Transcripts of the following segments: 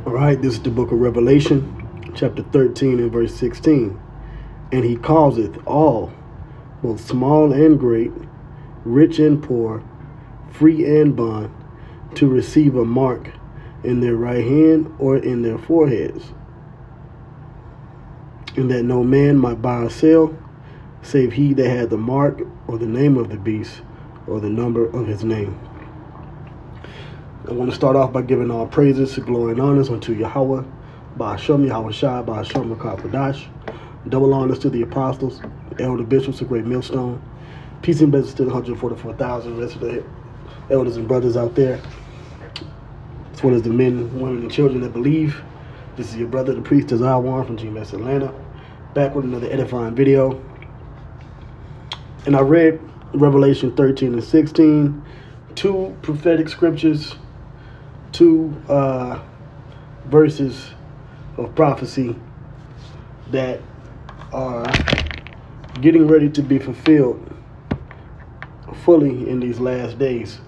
All right, this is the book of Revelation, chapter 13 and verse 16. And he causeth all, both small and great, rich and poor, free and bond, to receive a mark in their right hand or in their foreheads, and that no man might buy or sell, save he that had the mark or the name of the beast or the number of his name. I want to start off by giving all praises, glory, and honors unto Yahweh, Ba'ashem, Yahweh Shai, Ba'ashem, Makapadash. Double honors to the apostles, elder bishops, a great millstone. Peace and blessings to the 144,000 rest of the elders and brothers out there, as well as the men, women, and children that believe. This is your brother, the priest, Desire Warren from GMS Atlanta, back with another edifying video. And I read Revelation 13 and 16, two prophetic scriptures, two verses of prophecy that are getting ready to be fulfilled fully in these last days.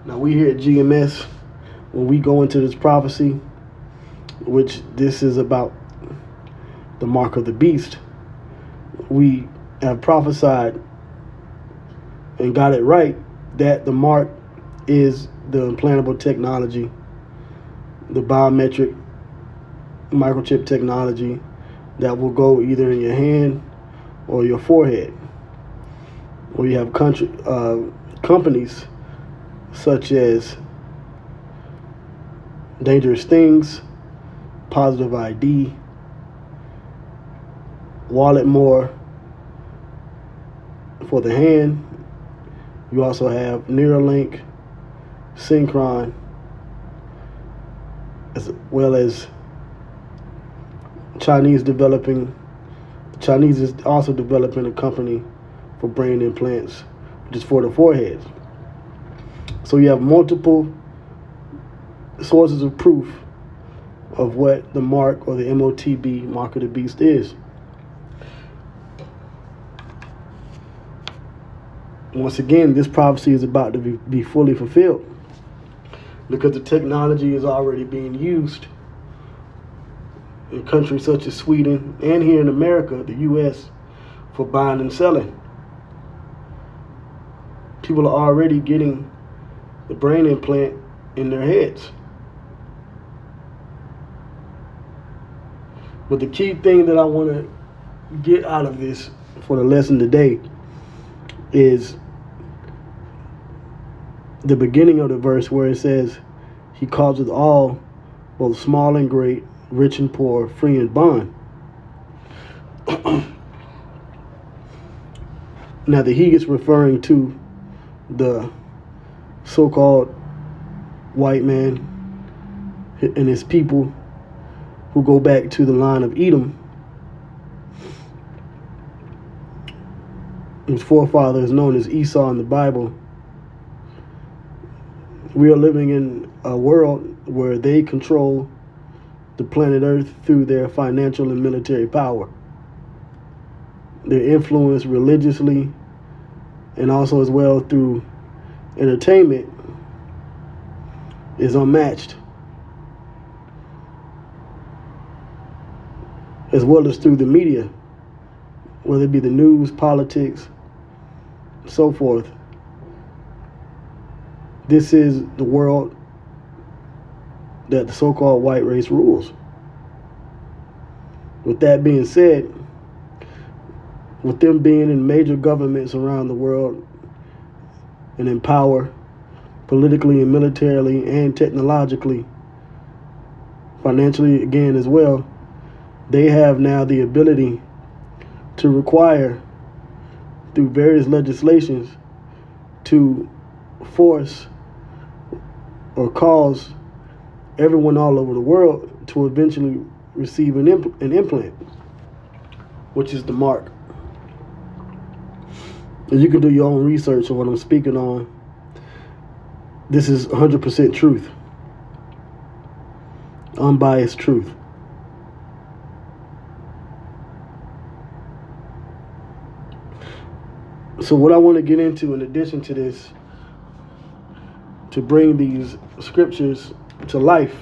Now, we here at GMS, when we go into this prophecy, which this is about the mark of the beast, we have prophesied and got it right that the mark is the implantable technology, the biometric microchip technology that will go either in your hand or your forehead. We have companies such as Dangerous Things, Positive ID, Wallet More for the hand. You also have Neuralink, Synchron, as well as Chinese is also developing a company for brain implants, which is for the foreheads. So you have multiple sources of proof of what the mark or the Motb, mark of the beast, is. Once again, this prophecy is about to be fully fulfilled because the technology is already being used in countries such as Sweden and here in America, the U.S., for buying and selling. People are already getting the brain implant in their heads. But the key thing that I want to get out of this for the lesson today is the beginning of the verse where it says, he causeth all, both small and great, rich and poor, free and bond. Now, the he is referring to the so-called white man and his people who go back to the line of Edom. His forefather is known as Esau in the Bible. We are living in a world where they control the planet Earth through their financial and military power. Their influence religiously and also as well through entertainment is unmatched, as well as through the media, whether it be the news, politics, so forth. This is the world that the so-called white race rules. With that being said, with them being in major governments around the world and in power politically and militarily and technologically, financially again as well, they have now the ability to require, through various legislations, to force or cause everyone all over the world to eventually receive an implant, which is the mark. And you can do your own research on what I'm speaking on. This is 100% truth, unbiased truth. So what I want to get into in addition to this, to bring these scriptures to life,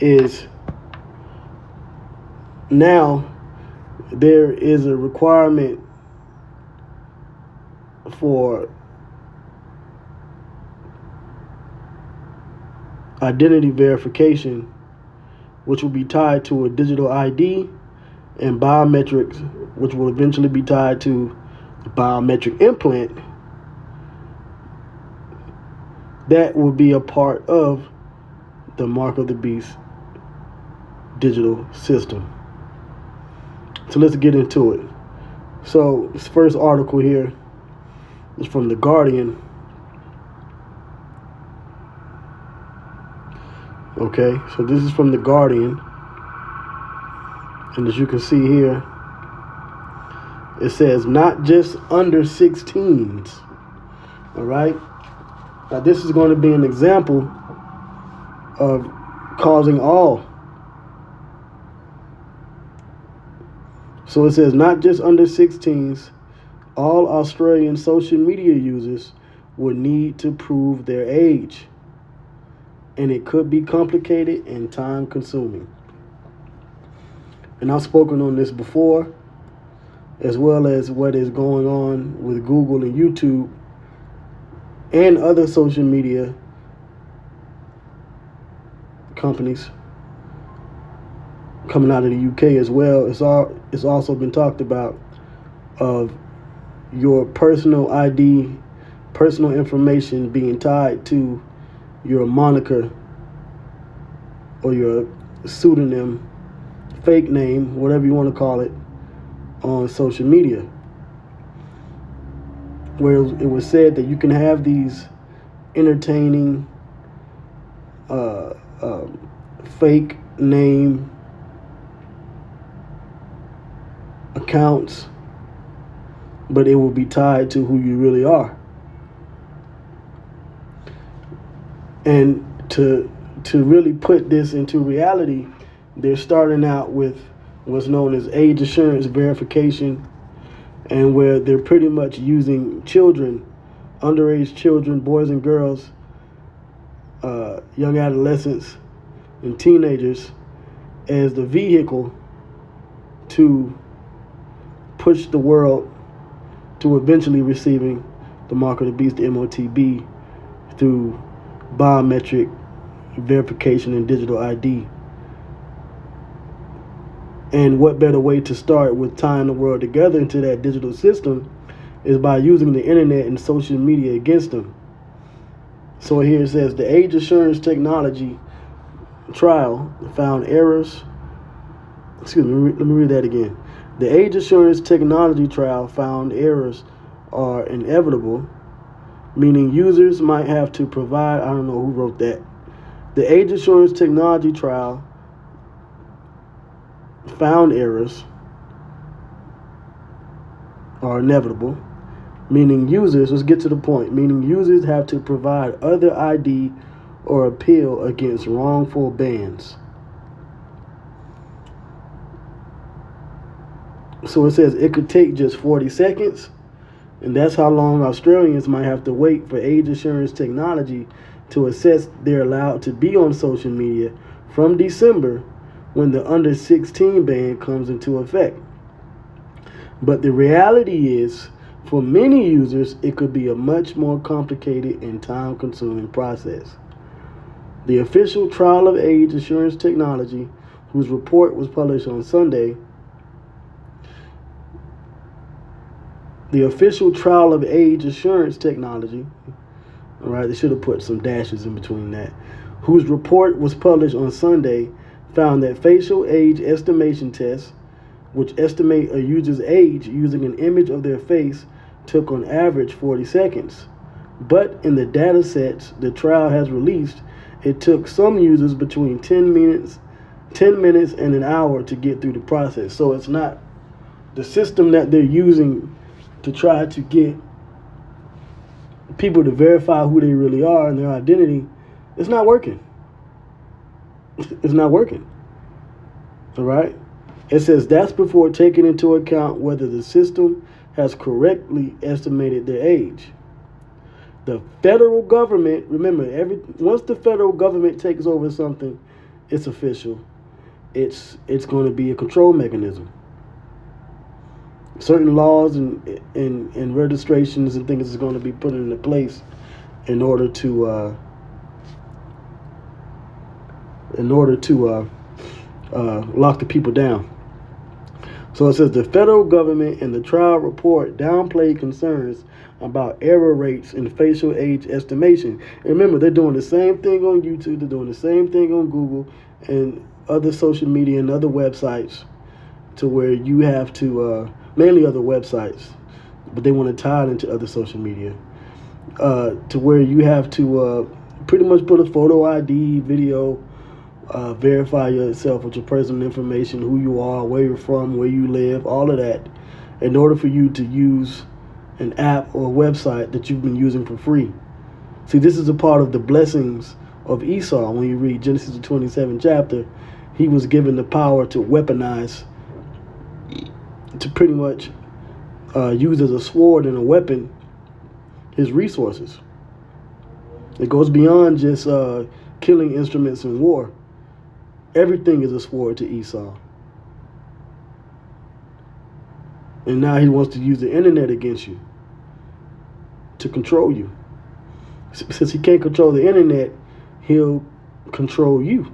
is now there is a requirement for identity verification, which will be tied to a digital ID, and biometrics, which will eventually be tied to a biometric implant. That will be a part of the Mark of the Beast digital system. So let's get into it. So this first article here is from The Guardian. Okay, so this is from The Guardian. And as you can see here, it says not just under 16s. All right. Now this is going to be an example of causing all. So it says not just under 16s, all Australian social media users will need to prove their age. And it could be complicated and time consuming. And I've spoken on this before, as well as what is going on with Google and YouTube and other social media companies coming out of the UK as well. It's also been talked about of your personal ID, personal information being tied to your moniker or your pseudonym, fake name, whatever you want to call it, on social media, where it was said that you can have these entertaining fake name accounts, but it will be tied to who you really are. And to really put this into reality, they're starting out with what's known as age assurance verification, and where they're pretty much using children, underage children, boys and girls, young adolescents and teenagers as the vehicle to push the world to eventually receiving the Mark of the Beast, the Motb, through biometric verification and digital ID. And what better way to start with tying the world together into that digital system is by using the internet and social media against them. So here it says the age assurance technology trial found errors. Excuse me, let me read that again. The age assurance technology trial found errors are inevitable, meaning users might have to provide, I don't know who wrote that. The age assurance technology trial found errors are inevitable, meaning users, let's get to the point, meaning users have to provide other ID or appeal against wrongful bans. So it says it could take just 40 seconds, and that's how long Australians might have to wait for age assurance technology to assess they're allowed to be on social media from December, when the under 16 ban comes into effect. But the reality is, for many users, it could be a much more complicated and time-consuming process. The official trial of age assurance technology, whose report was published on Sunday, the official trial of age assurance technology, all right, they should have put some dashes in between that, whose report was published on Sunday, found that facial age estimation tests, which estimate a user's age using an image of their face, took on average 40 seconds. But in the data sets the trial has released, it took some users between 10 minutes and an hour to get through the process. So it's not the system that they're using to try to get people to verify who they really are and their identity. It's not working. It's not working. All right? It says that's before taking into account whether the system has correctly estimated their age. The federal government, remember, once the federal government takes over something, it's official. It's going to be a control mechanism. Certain laws and registrations and things is going to be put into place in order to lock the people down. So it says the federal government in the trial report downplayed concerns about error rates in facial age estimation. And remember, they're doing the same thing on YouTube, they're doing the same thing on Google and other social media and other websites, to where you have to, mainly other websites, but they want to tie it into other social media, to where you have to pretty much put a photo ID, video, verify yourself with your personal information, who you are, where you're from, where you live, all of that, in order for you to use an app or a website that you've been using for free. See, this is a part of the blessings of Esau. When you read Genesis the 27th chapter, he was given the power to weaponize, to pretty much use as a sword and a weapon his resources. It goes beyond just killing instruments in war. Everything is a sword to Esau. And now he wants to use the internet against you to control you. Since he can't control the internet, he'll control you.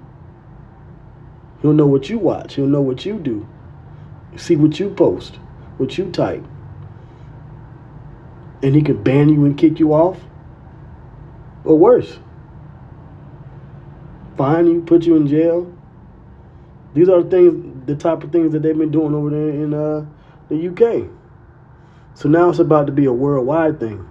He'll know what you watch. He'll know what you do. See what you post, what you type. And he can ban you and kick you off. Or worse, fine you, put you in jail. These are the type of things that they've been doing over there in the UK. So now it's about to be a worldwide thing.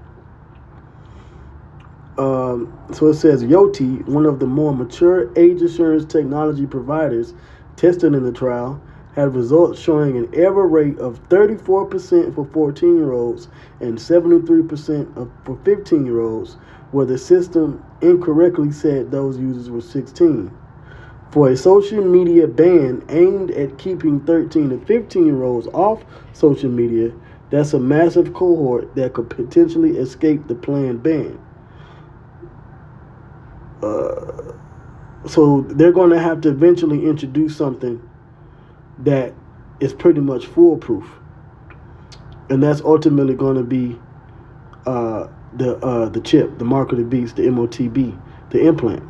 So it says Yoti, one of the more mature age assurance technology providers tested in the trial, had results showing an error rate of 34% for 14-year-olds and 73% for 15-year-olds, where the system incorrectly said those users were 16. For a social media ban aimed at keeping 13 to 15-year-olds off social media, that's a massive cohort that could potentially escape the planned ban. So they're going to have to eventually introduce something that is pretty much foolproof, and that's ultimately going to be the chip, the mark of the beast, the Motb, the implant.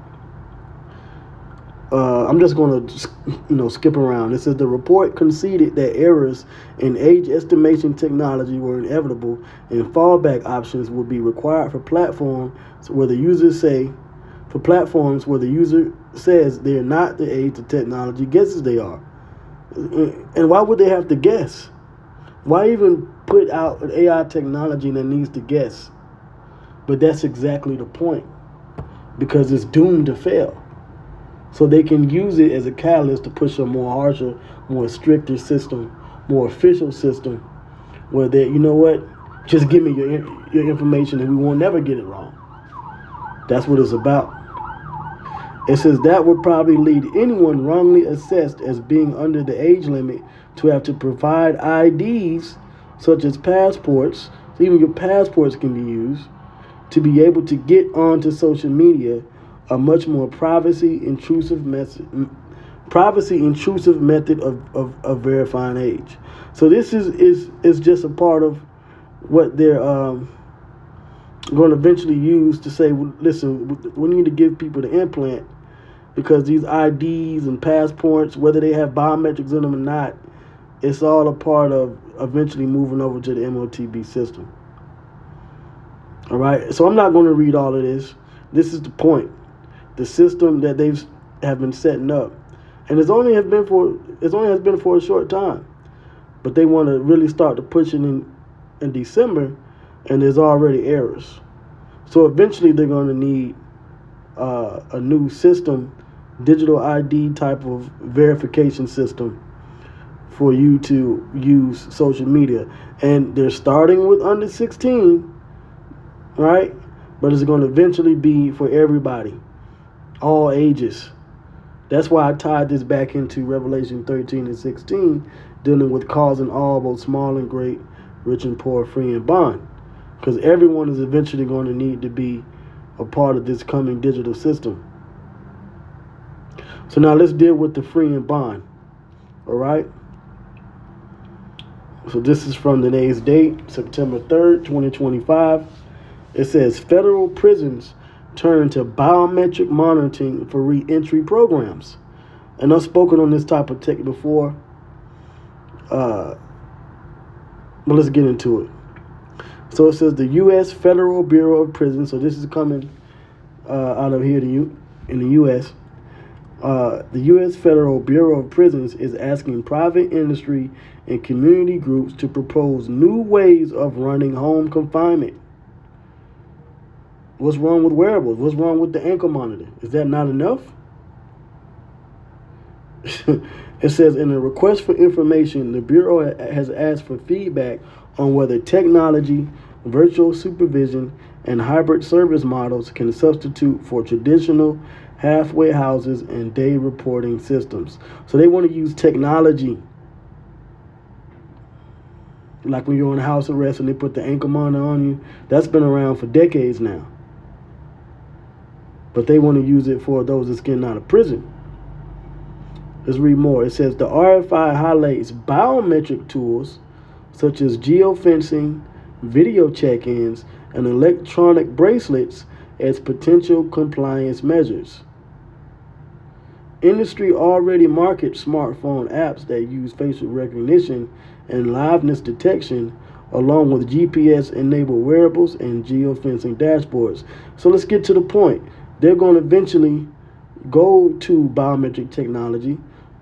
I'm just going to skip around. It says the report conceded that errors in age estimation technology were inevitable, and fallback options would be required for platforms where the user says they're not the age the technology guesses they are. And why would they have to guess? Why even put out an AI technology that needs to guess? But that's exactly the point, because it's doomed to fail. So they can use it as a catalyst to push a more harsher, more stricter system, more official system, where they, you know what, just give me your information and we won't never get it wrong. That's what it's about. It says that would probably lead anyone wrongly assessed as being under the age limit to have to provide IDs, such as passports, so even your passports can be used, to be able to get onto social media, a much more privacy-intrusive method of verifying age. So this is just a part of what they're going to eventually use to say, listen, we need to give people the implant, because these IDs and passports, whether they have biometrics in them or not, it's all a part of eventually moving over to the Motb system. All right, so I'm not going to read all of this. This is the point. The system that have been setting up, and it only has been for a short time, but they want to really start to push it in December, and there's already errors. So eventually they're going to need a new system, digital ID type of verification system for you to use social media. And they're starting with under 16, right? But it's going to eventually be for everybody, all ages. That's why I tied this back into Revelation 13 and 16, dealing with causing all, both small and great, rich and poor, free and bond. Because everyone is eventually going to need to be a part of this coming digital system. So now let's deal with the free and bond. All right. So this is from today's date, September 3rd, 2025. It says federal prisons turn to biometric monitoring for re-entry programs. And I've spoken on this type of tech before. But let's get into it. So it says the U.S. Federal Bureau of Prisons. So this is coming out of here to you in the U.S. The U.S. Federal Bureau of Prisons is asking private industry and community groups to propose new ways of running home confinement. What's wrong with wearables? What's wrong with the ankle monitor? Is that not enough? It says in a request for information, the Bureau has asked for feedback on whether technology, virtual supervision, and hybrid service models can substitute for traditional halfway houses and day reporting systems. So they want to use technology. Like when you're on house arrest and they put the ankle monitor on you. That's been around for decades now. But they want to use it for those that's getting out of prison. Let's read more. It says the RFI highlights biometric tools such as geofencing, video check-ins, and electronic bracelets as potential compliance measures. Industry already markets smartphone apps that use facial recognition and liveness detection, along with GPS-enabled wearables and geofencing dashboards. So let's get to the point. They're going to eventually go to biometric technology,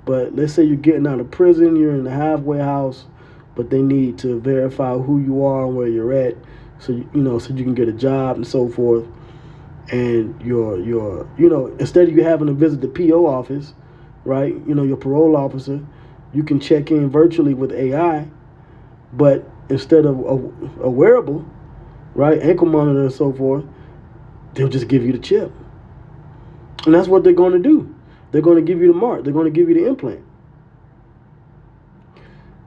but let's say you're getting out of prison, you're in the halfway house, but they need to verify who you are and where you're at, so so you can get a job and so forth. And instead of you having to visit the PO office, right? Your parole officer, you can check in virtually with AI, but instead of a wearable, right, ankle monitor and so forth, they'll just give you the chip. And that's what they're going to do. They're going to give you the mark. They're going to give you the implant.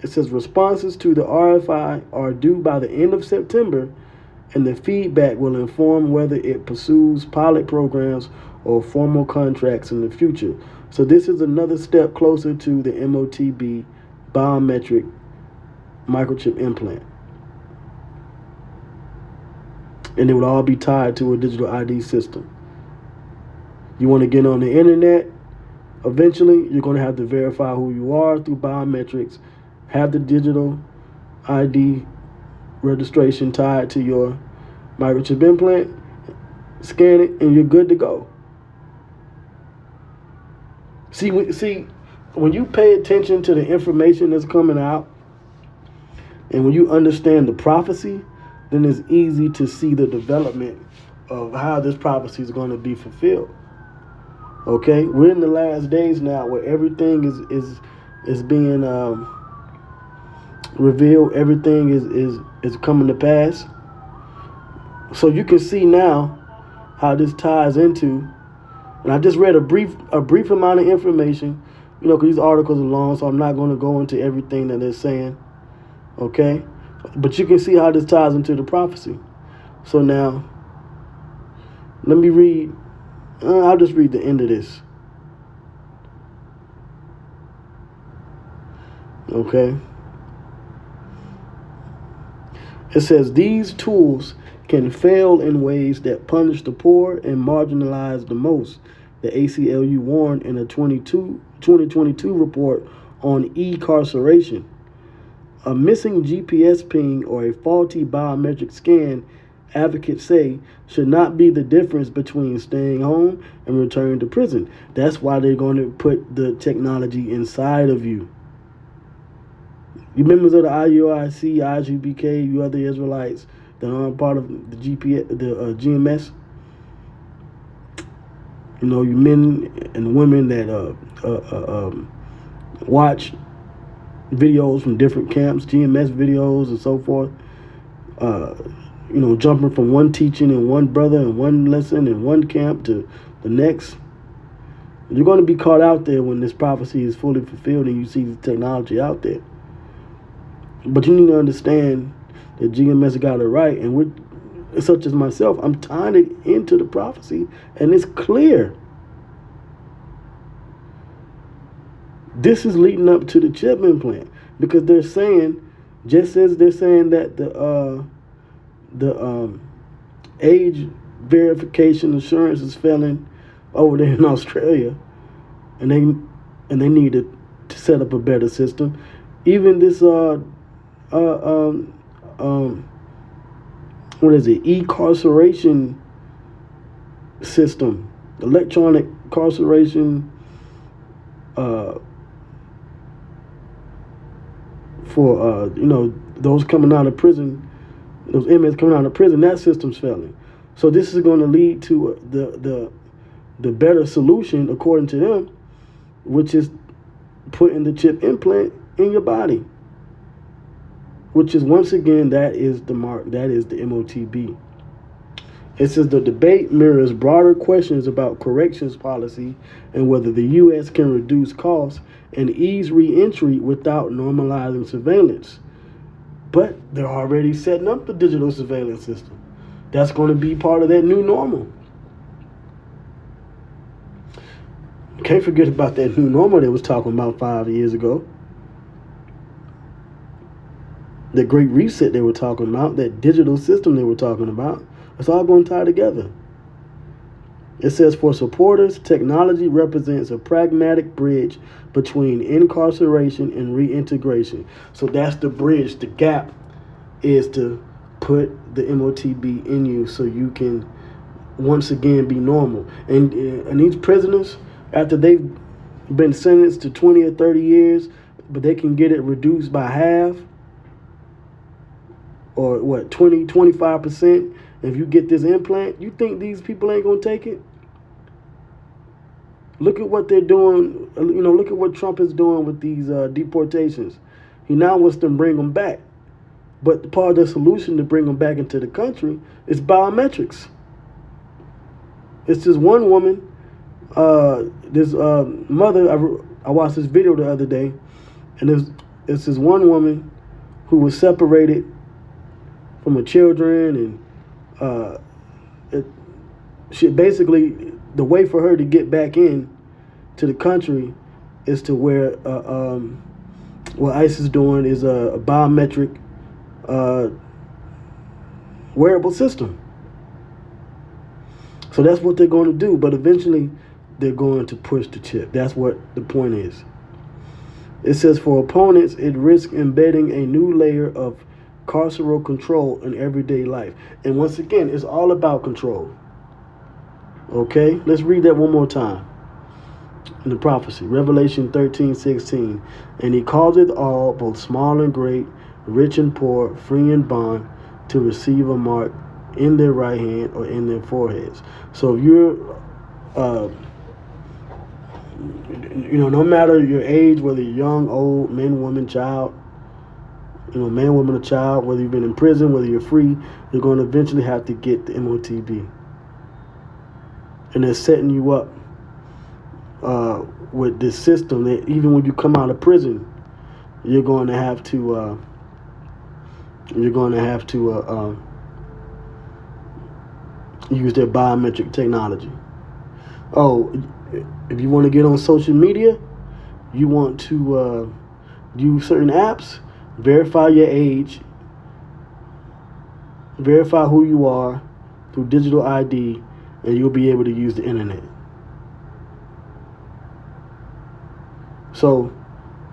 It says responses to the RFI are due by the end of September, and the feedback will inform whether it pursues pilot programs or formal contracts in the future. So this is another step closer to the Motb biometric microchip implant. And it would all be tied to a digital ID system. You want to get on the internet, eventually you're going to have to verify who you are through biometrics, have the digital ID registration tied to your microchip implant, scan it, and you're good to go. See, when you pay attention to the information that's coming out, and when you understand the prophecy, then it's easy to see the development of how this prophecy is going to be fulfilled. Okay, we're in the last days now where everything is being revealed. Everything is coming to pass. So you can see now how this ties into. And I just read a brief amount of information, because these articles are long, so I'm not going to go into everything that they're saying. Okay, but you can see how this ties into the prophecy. So now, let me read. I'll just read the end of this. Okay. It says these tools can fail in ways that punish the poor and marginalize the most, the ACLU warned in a 2022 report on e-carceration. A missing GPS ping or a faulty biometric scan, advocates say, should not be the difference between staying home and returning to prison. That's why they're going to put the technology inside of you. You members of the IUIC, IGBK, you other Israelites that aren't part of the GMS, you men and women that watch videos from different camps, GMS videos and so forth, jumping from one teaching and one brother and one lesson and one camp to the next. You're going to be caught out there when this prophecy is fully fulfilled and you see the technology out there. But you need to understand that GMS got it right, and such as myself, I'm tying it into the prophecy, and it's clear. This is leading up to the chip implant, because they're saying, just as they're saying that the age verification insurance is failing over there in Australia, and they need to set up a better system. Even this what is it? E-carceration system, electronic carceration for those coming out of prison, those inmates coming out of prison. That system's failing. So this is going to lead to the better solution, according to them, which is putting the chip implant in your body. Which is, once again, that is the mark. That is the Motb. It says the debate mirrors broader questions about corrections policy and whether the U.S. can reduce costs and ease re-entry without normalizing surveillance. But they're already setting up the digital surveillance system. That's going to be part of that new normal. Can't forget about that new normal they was talking about 5 years ago. The Great Reset they were talking about, that digital system they were talking about. It's all going to tie together. It says, for supporters, technology represents a pragmatic bridge between incarceration and reintegration. So that's the bridge. The gap is to put the Motb in you so you can once again be normal. And these prisoners, after they've been sentenced to 20 or 30 years, but they can get it reduced by half, or 25%. If you get this implant, you think these people ain't going to take it? Look at what they're doing. Look at what Trump is doing with these deportations. He now wants to bring them back. But part of the solution to bring them back into the country is biometrics. It's this one woman, this mother, I watched this video the other day, and it's this one woman who was separated from her children, and she basically, the way for her to get back in to the country is to wear what ICE is doing is a biometric wearable system. So that's what they're going to do, but eventually they're going to push the chip. That's what the point is. It says, for opponents, it risks embedding a new layer of carceral control in everyday life. And once again, it's all about control. Okay, let's read that one more time. In the prophecy, Revelation 13:16, and he causeth all, both small and great, rich and poor, free and bond, to receive a mark in their right hand or in their foreheads. So if you're, no matter your age, whether you're young, old, man, woman, child, man, woman, or child, whether you've been in prison, whether you're free, you're going to eventually have to get the Motb. And they're setting you up with this system that even when you come out of prison, you're going to have to use their biometric technology. Oh, if you want to get on social media, you want to use certain apps, verify your age, verify who you are through digital ID, and you'll be able to use the internet. So,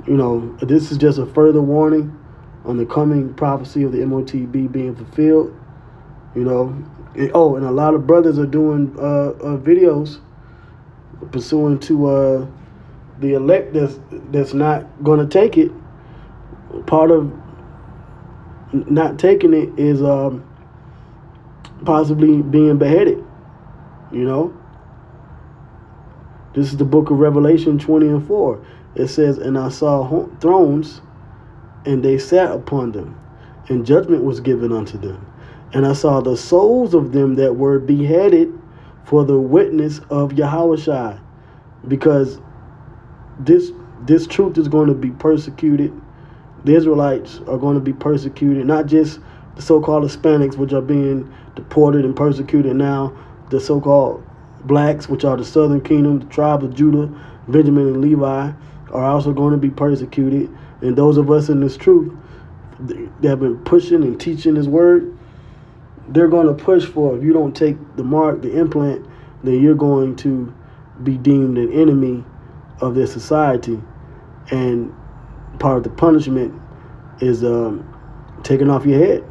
this is just a further warning on the coming prophecy of the Motb being fulfilled. And a lot of brothers are doing videos pursuing to the elect that's not going to take it. Part of not taking it is possibly being beheaded. This is the book of Revelation 20:4. It says, and I saw thrones, and they sat upon them, and judgment was given unto them. And I saw the souls of them that were beheaded for the witness of Yahushua, because this truth is going to be persecuted. The Israelites are going to be persecuted, not just the so-called Hispanics, which are being deported and persecuted now, the so-called blacks, which are the southern kingdom, the tribe of Judah, Benjamin, and Levi, are also going to be persecuted. And those of us in this truth that have been pushing and teaching His word, they're going to push for, if you don't take the mark, the implant, then you're going to be deemed an enemy of their society. And part of the punishment is taking off your head.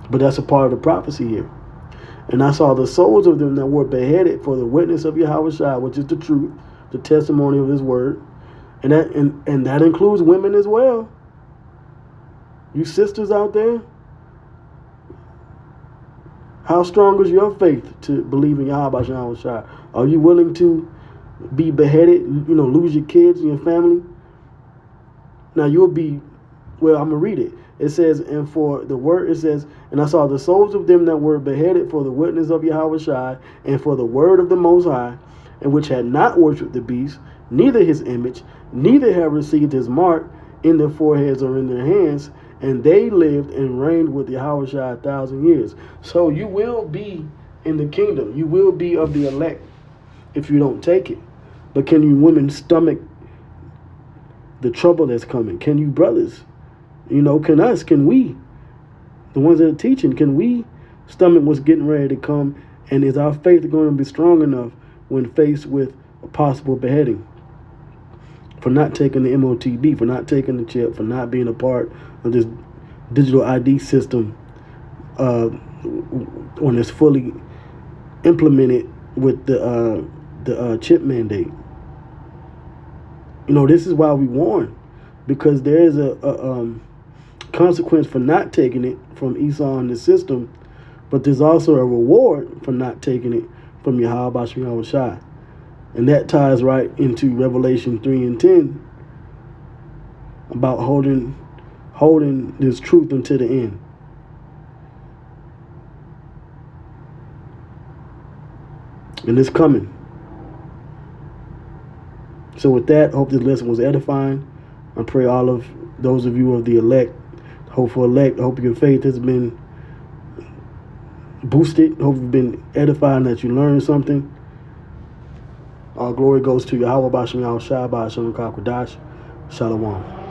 But that's a part of the prophecy here. And I saw the souls of them that were beheaded for the witness of Yahushua, which is the truth, the testimony of His word. And that includes women as well. You sisters out there, how strong is your faith to believe in Yahushua? Are you willing to be beheaded, lose your kids and your family? Now you'll be, well, I'm going to read it. It says, and for the word, it says, and I saw the souls of them that were beheaded for the witness of Yahushua and for the word of the Most High, and which had not worshipped the beast, neither his image, neither have received his mark in their foreheads or in their hands, and they lived and reigned with Yahushua 1,000 years. So you will be in the kingdom. You will be of the elect if you don't take it. But can you women stomach the trouble that's coming? Can you brothers? Can we, the ones that are teaching, can we stomach what's getting ready to come? And is our faith going to be strong enough when faced with a possible beheading? For not taking the Motb, for not taking the chip, for not being a part of this digital ID system when it's fully implemented with the chip mandate. This is why we warn, because there is a consequence for not taking it from Esau in the system, but there's also a reward for not taking it from Yahushua. And that ties right into Revelation 3 and 10 about holding this truth until the end. And it's coming. So with that, I hope this lesson was edifying. I pray all of those of you of the elect, hopeful elect, I hope your faith has been boosted. Hope you've been edified and that you learned something. All glory goes to Yahweh Bashem Yahushua Bashem Kakwadash. Shalom.